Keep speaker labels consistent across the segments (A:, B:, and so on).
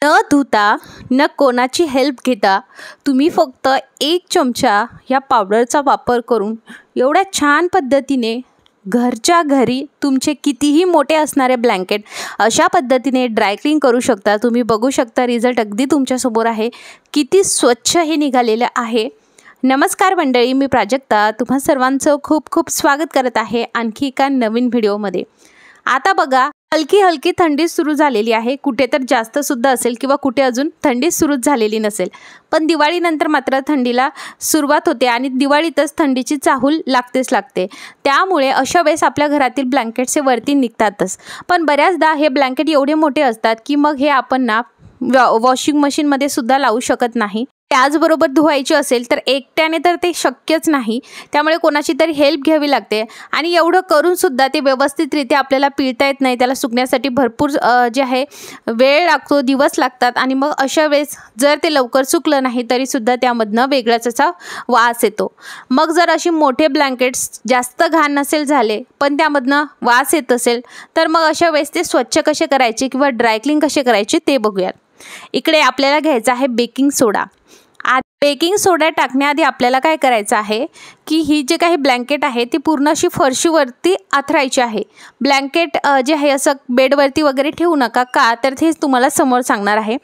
A: न धुता न कोणाची हेल्प घेता तुम्ही फक्त 1 चमचा या पावडरचा वापर करून एवढ्या छान पद्धतीने घरच्या घरी तुमचे कितीही मोठे असणारे ब्लँकेट अशा पद्धतीने ड्रायक्लीन करू शकता। तुम्ही बघू शकता रिझल्ट अगदी तुमच्यासमोर आहे, किती स्वच्छ हे निघालेलं आहे। नमस्कार मंडळी, मी प्राजक्ता तुम्हा सर्वांचं खूप खूप स्वागत करत आहे आणखी एका नवीन व्हिडिओमध्ये। आता बघा, हलकी थंडी सुरू झालेली आहे, कुठे तर जास्त सुद्धा असेल किंवा कुठे अजून थंडी सुरूच झालेली नसेल, पण दिवाळीनंतर मात्र थंडीला सुरुवात होते आणि दिवाळीतच थंडीची चाहूल लागते। त्यामुळे अशा वेळेस आपल्या घरातील ब्लँकेट्स हे वरती निघतातच, पण बऱ्याचदा हे ब्लँकेट एवढे मोठे असतात की मग हे आपण ना वॉशिंग मशीनमध्ये सुद्धा लावू शकत नाही। त्याचबरोबर धुवायची असेल तर एकट्याने तर ते शक्यच नाही, त्यामुळे कोणाची तरी हेल्प घ्यावी लागते आणि एवढं करून सुद्धा ते व्यवस्थितरित्या आपल्याला पिळता येत नाही। त्याला सुकण्यासाठी भरपूर जे आहे वेळ लागतो, दिवस लागतात आणि मग अशा वेळेस जर ते लवकर सुकलं नाही तरी सुद्धा त्यामधनं वेगळाच असा वास येतो। मग जर अशी मोठे ब्लँकेट्स जास्त घाण नसेल झाले पण त्यामधनं वास येत असेल तर मग अशा वेळेस ते स्वच्छ कसे करायचे किंवा ड्रायक्लीन कसे करायचे ते बघूयात। इकडे आपल्याला घ्यायचा आहे बेकिंग सोडा। बेकिंग सोडा टाकण्याआधी आपल्याला काय करायचं आहे की ही जे काही ब्लँकेट आहे ती पूर्ण अशी फरशीवरती आथरायची आहे। ब्लँकेट जे आहे असं बेडवरती वगैरे ठेवू नका, का तर तेच तुम्हाला समोर सांगणार आहे।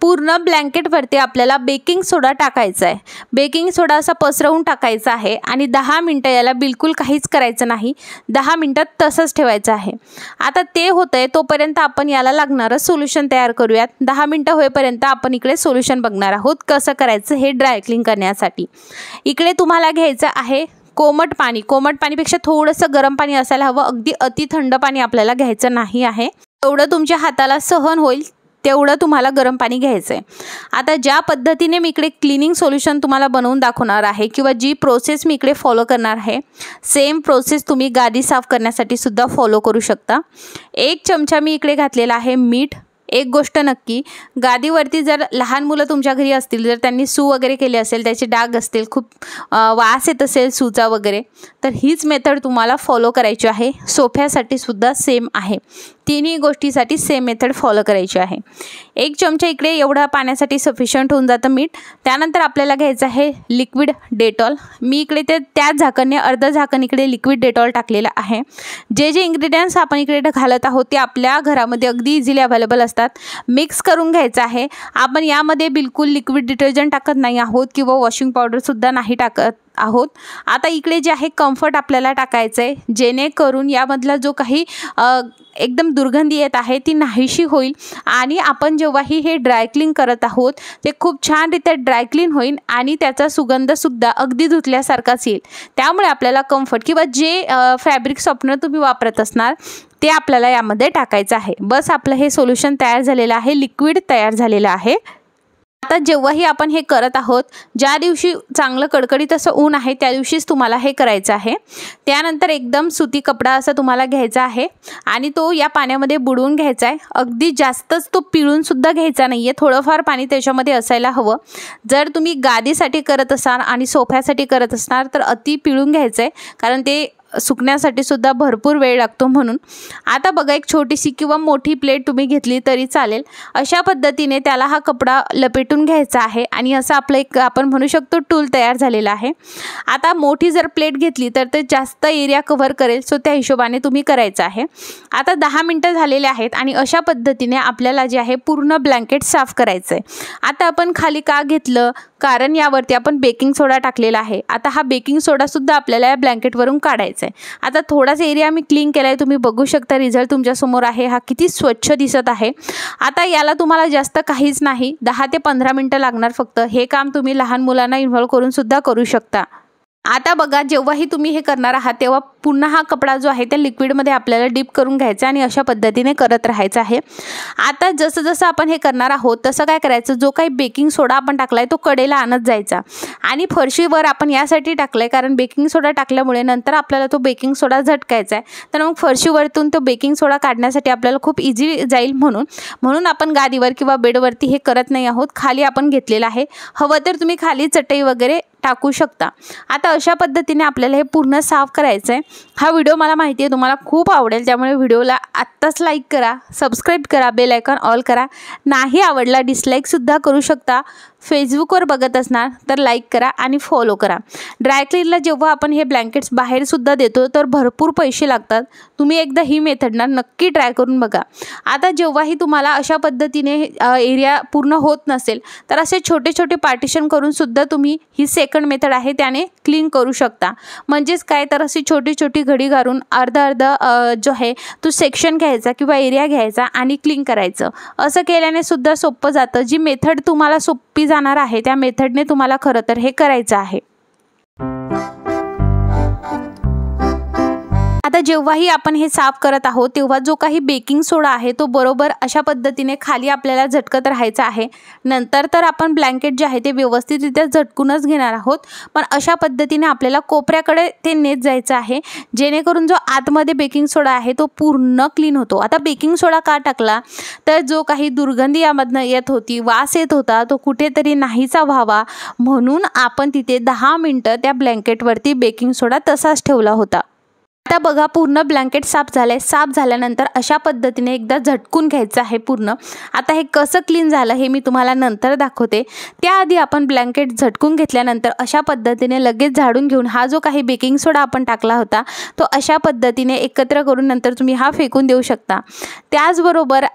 A: पूर्ण ब्लँकेटवरती आपल्याला बेकिंग सोडा टाकायचा आहे। बेकिंग सोडा असा पसरवून टाकायचा आहे आणि 10 मिनटं याला बिलकुल काहीच करायचं नाही, 10 मिनटात तसंच ठेवायचं आहे। आता ते होतंय तोपर्यंत आपण याला लागणारं सोल्युशन तयार करूयात। 10 मिनटं होईपर्यंत आपण इकडे सोल्युशन बघणार आहोत कसं करायचं हे ड्रायक्लीन करण्यासाठी। इकडे तुम्हाला घ्यायचं आहे कोमट पाणी। कोमट पाणीपेक्षा थोडंसं गरम पाणी असायला हवं, अगदी अति थंड पाणी आपल्याला घ्यायचं नाही आहे। तेवढं तुमच्या हाताला सहन होईल तेवढं तुम्हाला गरम पाणी घ्यायचं आहे। आता ज्या पद्धतीने मी इकडे क्लिनिंग सोल्युशन तुम्हाला बनवून दाखवणार आहे किंवा जी प्रोसेस मी इकडे फॉलो करणार आहे, सेम प्रोसेस तुम्ही गादी साफ करण्यासाठी सुद्धा फॉलो करू शकता। 1 चमचा मी इकडे घातलेला आहे मीठ। एक गोष्ट नक्की, गादीवरती जर लहान मुलं तुमच्या घरी असतील, जर त्यांनी सू वगैरे केले असेल, त्याचे डाग असतील, खूप वास येत असेल सूचा वगैरे, तर हीच मेथड तुम्हाला फॉलो करायची आहे। सोफ्यासाठी सुद्धा सेम आहे, तिन्ही गोष्टीसाठी सेम मेथड फॉलो करायची आहे। 1 चमचा इकडे एवढा पाण्यासाठी सफिशियंट होऊन जातं मीठ। त्यानंतर आपल्याला घ्यायचं आहे लिक्विड डेटॉल। मी इकडे त्याच झाकणने अर्धा झाकण इकडे लिक्विड डेटॉल टाकलेलं आहे। जे इन्ग्रेडियंट्स आपण इकडे घालत आहोत ते आपल्या घरामध्ये अगदी इझिली अवेलेबल असतात। मिक्स करून घ्यायचं आहे। आपण यामध्ये बिलकुल लिक्विड डिटर्जंट टाकत नाही आहोत किंवा वॉशिंग पावडर सुद्धा नाही टाकत आहोत। आता इकडे जे आहे कम्फर्ट आपल्याला टाकायचं आहे, जेणेकरून यामधला जो काही एकदम दुर्गंधी येत आहे ती नाहीशी होईल आणि आपण जेव्हाही हे ड्रायक्लीन करत आहोत ते खूप छानरित्या ड्रायक्लीन होईल आणि त्याचा सुगंधसुद्धा अगदी धुतल्यासारखाच येईल। त्यामुळे आपल्याला कम्फर्ट किंवा जे फॅब्रिक सॉफ्टनर तुम्ही वापरत असणार ते आपल्याला यामध्ये टाकायचं आहे। बस आपलं हे सोल्युशन तयार झालेलं आहे, लिक्विड तयार झालेलं आहे। आता जेव्हाही आपण हे करत आहोत, ज्या दिवशी चांगलं कडकडीत असं ऊन आहे त्या दिवशीच तुम्हाला हे करायचं आहे। त्यानंतर एकदम सुती कपडा असा तुम्हाला घ्यायचा आहे आणि तो या पाण्यामध्ये बुडवून घ्यायचा आहे। अगदी जास्तच तो पिळून सुद्धा घ्यायचा नाही आहे, थोडंफार पाणी त्याच्यामध्ये असायला हवं। जर तुम्ही गादीसाठी करत असाल आणि सोफ्यासाठी करत असणार तर अति पिळून घ्यायचं आहे, कारण ते सुकण्यासाठी सुद्धा भरपूर वेळ लागतो म्हणून। आता बघा, एक छोटीशी किंवा मोठी प्लेट तुम्ही घेतली तरी चालेल, अशा पद्धतीने त्याला हा कपडा लपेटून घ्यायचा आहे आणि असं आपलं एक आपण म्हणू शकतो टूल तयार झालेला आहे। आता मोठी जर प्लेट घेतली तर ते जास्त एरिया कव्हर करेल, सो त्या हिशोबाने तुम्ही करायचं आहे। आता 10 मिनटं झालेले आहेत आणि अशा पद्धतीने आपल्याला जे आहे पूर्ण ब्लँकेट साफ करायचं आहे। आता आपण खाली का घेतलं, कारण यावरती आपण बेकिंग सोडा टाकलेला आहे। आता हा बेकिंग सोडा सुद्धा आपल्याला या ब्लँकेटवरून काढायचा आहे। आता थोडासा एरिया मी क्लीन केला आहे, तुम्ही बघू शकता रिझल्ट तुमच्यासमोर आहे, हा किती स्वच्छ दिसत आहे। आता याला तुम्हाला जास्त काहीच नाही, 10 ते 15 मिनटं लागणार फक्त। हे काम तुम्ही लहान मुलांना इन्व्हॉल्व करून सुद्धा करू शकता। आता बघा, जेव्हाही तुम्ही हे करणार आहात तेव्हा पुन्हा हा कपडा जो आहे त्या लिक्विडमध्ये आपल्याला डिप करून घ्यायचा आणि अशा पद्धतीने करत राहायचं आहे। आता जसं जसं आपण हे करणार आहोत तसं काय करायचं, जो काही बेकिंग सोडा आपण टाकलाय तो कडेला आणत जायचा आणि फरशीवर आपण यासाठी टाकलाय कारण बेकिंग सोडा टाकल्यामुळे नंतर आपल्याला तो बेकिंग सोडा झटकायचा आहे, तर मग फरशीवरतून तो बेकिंग सोडा काढण्यासाठी आपल्याला खूप इझी जाईल म्हणून आपण गादीवर किंवा बेडवरती हे करत नाही आहोत, खाली आपण घेतलेला आहे। हवं तर तुम्ही खाली चटई वगैरे टाकू शकता। आता अशा पद्धतीने आपल्याला हे पूर्ण साफ करायचं आहे। हा व्हिडिओ मला माहिती आहे तुम्हाला खूप आवडेल, त्यामुळे व्हिडिओला आत्ताच लाईक करा, सबस्क्राईब करा, बेल आयकॉन ऑल करा। नाही आवडला डिसलाईकसुद्धा करू शकता। फेसबुकवर बघत असणार तर लाईक करा आणि फॉलो करा। ड्रायक्लीनला जेव्हा आपण हे ब्लँकेट्स बाहेरसुद्धा देतो तर भरपूर पैसे लागतात। तुम्ही एकदा ही मेथड नक्की ट्राय करून बघा। आता जेव्हाही तुम्हाला अशा पद्धतीने एरिया पूर्ण होत नसेल तर असे छोटे छोटे पार्टिशन करून सुद्धा तुम्ही ही सेकंड मेथड आहे त्याने क्लीन करू शकता। म्हणजेच काय तर अशी छोटी छोटी घडी घालून अर्धा जो आहे तो सेक्शन घ्यायचा किंवा एरिया घ्यायचा आणि क्लीन करायचं। असं केल्याने सुद्धा सोपं जातं। जी मेथड तुम्हाला सोपी जाणार आहे त्या मेथडने तुम्हाला खरं तर हे करायचं आहे। आता जेव्हाही आपण हे साफ करत आहोत तेव्हा जो काही बेकिंग सोडा आहे तो बरोबर अशा पद्धतीने खाली आपल्याला झटकत राहायचा आहे। नंतर तर आपण ब्लँकेट जे आहे ते व्यवस्थितरित्या झटकूनच घेणार आहोत, पण अशा पद्धतीने आपल्याला कोपऱ्याकडे ते नेत जायचं आहे, जेणेकरून जो आतमध्ये बेकिंग सोडा आहे तो पूर्ण क्लीन होतो। आता बेकिंग सोडा का टाकला तर जो काही दुर्गंधी यामधनं येत होती, वास येत होता, तो कुठेतरी नाहीसा व्हावा म्हणून आपण तिथे 10 मिनिटं त्या ब्लँकेटवरती बेकिंग सोडा तसाच ठेवला होता। आता बघा पूर्ण ब्लँकेट साफ झालंय। साफ झाल्यानंतर अशा पद्धतीने एकदा झटकून घ्यायचं आहे पूर्ण। आता हे कसं क्लीन झालं हे मी तुम्हाला नंतर दाखवते। त्याआधी आपण ब्लँकेट झटकून घेतल्यानंतर अशा पद्धतीने लगेच झाडून घेऊन हा जो काही बेकिंग सोडा आपण टाकला होता तो अशा पद्धतीने एकत्र करून नंतर तुम्ही हा फेकून देऊ शकता। त्याचबरोबर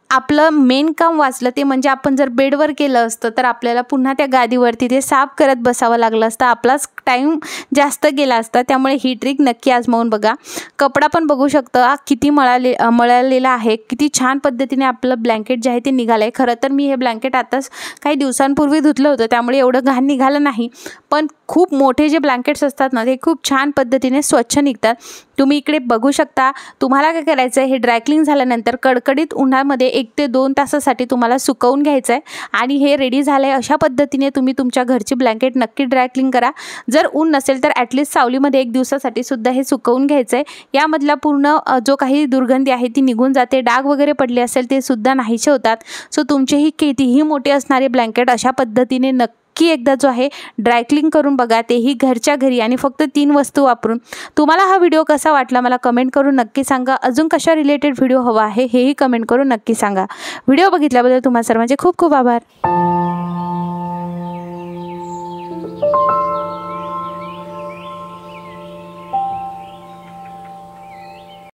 A: आपलं मेन काम वाचलं ते म्हणजे आपण जर बेडवर केलं असतं तर आपल्याला पुन्हा त्या गादीवरती ते साफ करत बसावं लागलं असतं, आपलाच टाईम जास्त गेला असता। त्यामुळे ही ट्रिक नक्की आजमावून बघा। कपडा पण बघू शकता किती मळलेला आहे, किती छान पद्धतीने आपलं ब्लँकेट जे आहे ते निघालं आहे। खरं तर मी हे ब्लँकेट आताच काही दिवसांपूर्वी धुतलं होतं त्यामुळे एवढं घाण निघालं नाही, पण खूप मोठे जे ब्लँकेट्स असतात ना ते खूप छान पद्धतीने स्वच्छ निघतात। तुम्ही इकडे बघू शकता। तुम्हाला काय करायचं आहे, हे ड्रायक्लीन झाल्यानंतर कडकडीत उन्हामध्ये 1 ते 2 तासासाठी तुम्हाला सुकवून घ्यायचं आहे आणि हे रेडी झालं आहे। अशा पद्धतीने तुम्ही तुमच्या घरची ब्लँकेट नक्की ड्रायक्लीन करा। जर ऊन नसेल तर ॲटलिस्ट सावलीमध्ये 1 दिवसासाठी सुद्धा हे सुकवून घ्यायचं आहे। यामधला पूर्ण जो काही दुर्गंधी आहे ती निघून जाते, डाग वगैरे पडले असेल ते सुद्धा नाहीसे होतात। सो तुमचेही कितीही मोठे असणारे ब्लँकेट अशा पद्धतीने नक्की एकदा जो आहे ड्रायक्लीन करून बघा, तेही घरच्या घरी आणि फक्त 3 वस्तू वापरून। तुम्हाला हा व्हिडिओ कसा वाटला मला कमेंट करून नक्की सांगा। अजून कशा रिलेटेड व्हिडिओ हवा आहे हेही कमेंट करून नक्की सांगा। व्हिडिओ बघितल्याबद्दल तुम्हा सर्वांचे खूप खूप आभार।